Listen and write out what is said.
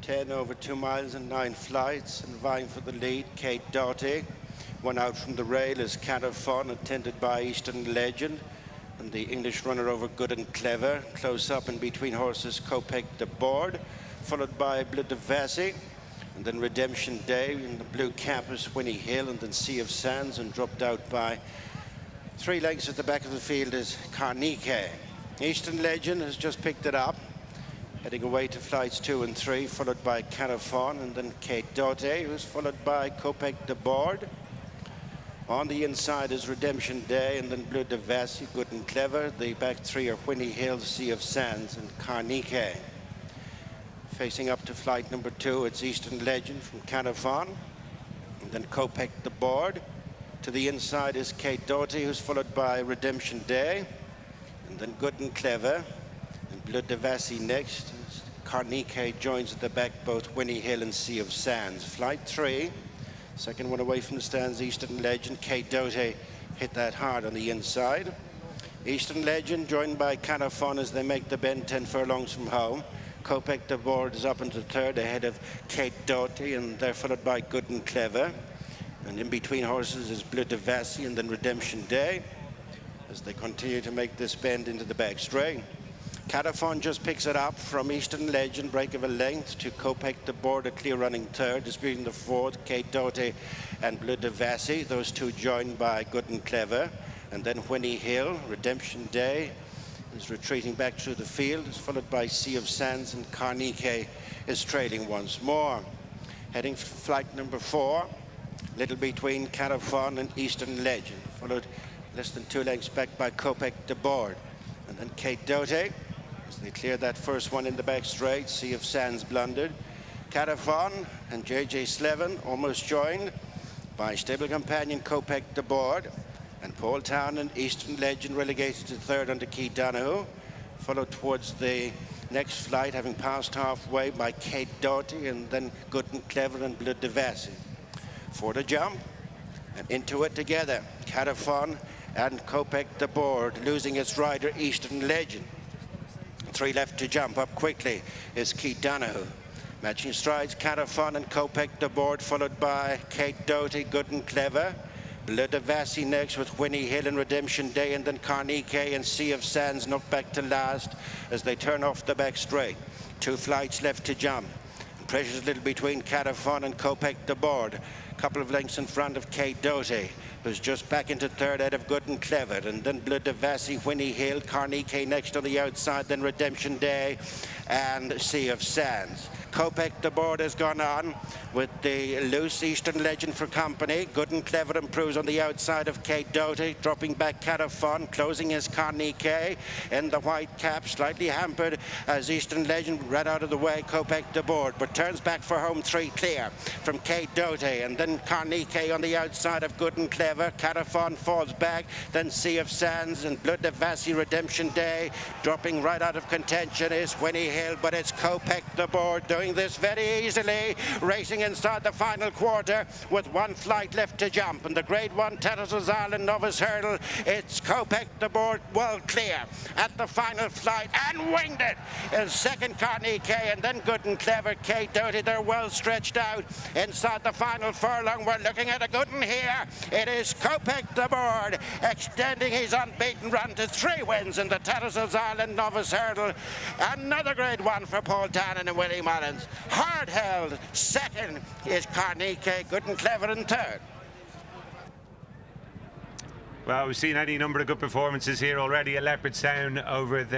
10 over 2 miles and 9 flights, and vying for the lead, Dote. One out from the rail is Cat of Fun, attended by Eastern Legend, and the English runner over Good and Clever. Close up in between horses, Kopek Des Bordes, followed by Bleu de Vassy, and then Redemption Day in the blue cap is Winnie Hill, and then Sea of Sands, and dropped out by 3 lengths at the back of the field is Karniquet. Eastern Legend has just picked it up, heading away to flights 2 and 3, followed by Cat of Fun, and then Dote, who's followed by Kopek Des Bordes. On the inside is Redemption Day, and then Bleu de Vassy, Good and Clever. The back 3 are Winnie Hill, Sea of Sands, and Karniquet. Facing up to flight number 2, it's Eastern Legend from Cat of Fun, and then Kopek Des Bordes. To the inside is Dote, who's followed by Redemption Day, and then Good and Clever, and Bleu de Vassy next. Karniquet joins at the back both Winnie Hill and Sea of Sands. Flight 3, second one away from the stands, Eastern Legend. Dote hit that hard on the inside. Eastern Legend joined by Cat of Fun as they make the bend 10 furlongs from home. Kopek Des Bordes is up into third ahead of Dote, and they're followed by Good and Clever. And in between horses is Bleu de Vassy and then Redemption Day as they continue to make this bend into the back straight. Cat of Fun just picks it up from Eastern Legend, break of a length, to Kopek Des Bordes, a clear running third, disputing the fourth, Dote and Bleu de Vassy. Those two joined by Good and Clever. And then Winnie Hill, Redemption Day, is retreating back through the field, is followed by Sea of Sands, and Karniquet is trailing once more. Heading for flight number 4, little between Cat of Fun and Eastern Legend, followed less than 2 lengths back by Kopek Des Bordes. And then Dote, as they cleared that first one in the back straight. Sea of Sands blundered. Cat of Fun and JJ Slevin almost joined by stable companion Kopek Des Bordes, and Paul Town and Eastern Legend relegated to third under Keith Donoghue, followed towards the next flight, having passed halfway, by Dote, and then Good and Clever and Bleu de Vassy. For the jump, and into it together, Cat of Fun and Kopek Des Bordes, losing its rider Eastern Legend. 3 left to jump. Up quickly is Keith Donoghue. Matching strides, Cat of Fun and Kopek Des Bordes, followed by Dote, Good and Clever. Bleu de Vassy next with Winnie Hill and Redemption Day, and then Karniquet and Sea of Sands knocked back to last as they turn off the back straight. 2 flights left to jump. Pressure's a little between Cat of Fun and Kopek Des Bordes. A couple of lengths in front of Dote, who's just back into third ahead of Good and Clever, and then Bleu de Vassy, Winnie Hill, Karniquet next on the outside, then Redemption Day and Sea of Sands. Kopek Des Bordes has gone on with the loose Eastern Legend for company. Good and Clever improves on the outside of Dote, dropping back Cat of Fun, closing his Karniquet in the white cap, slightly hampered as Eastern Legend ran out of the way, Kopek Des Bordes, but turns back for home 3 clear from Dote, and then Karniquet on the outside of Good and Clever. Cat of Fun falls back, then Sea of Sands and Bleu de Vassy, Redemption Day. Dropping right out of contention is Winnie Hill, but it's Kopek Des Bordes doing this very easily, racing inside the final quarter with 1 flight left to jump. And the Grade 1 Tattersalls Island Novice Hurdle, it's Kopek Des Bordes well clear at the final flight, and winged it is second Karniquet, and then Good and Clever, Dote. They're well stretched out inside the final furlong. We're looking at a good one here. It is Kopek Des Bordes extending his unbeaten run to 3 wins in the Tattersalls Island Novice Hurdle. Another Grade 1 for Paul Townend and Willie Mullins. Hard held. Second is Karniquet, Good and Clever in third. Well, we've seen any number of good performances here already at Leopardstown over there.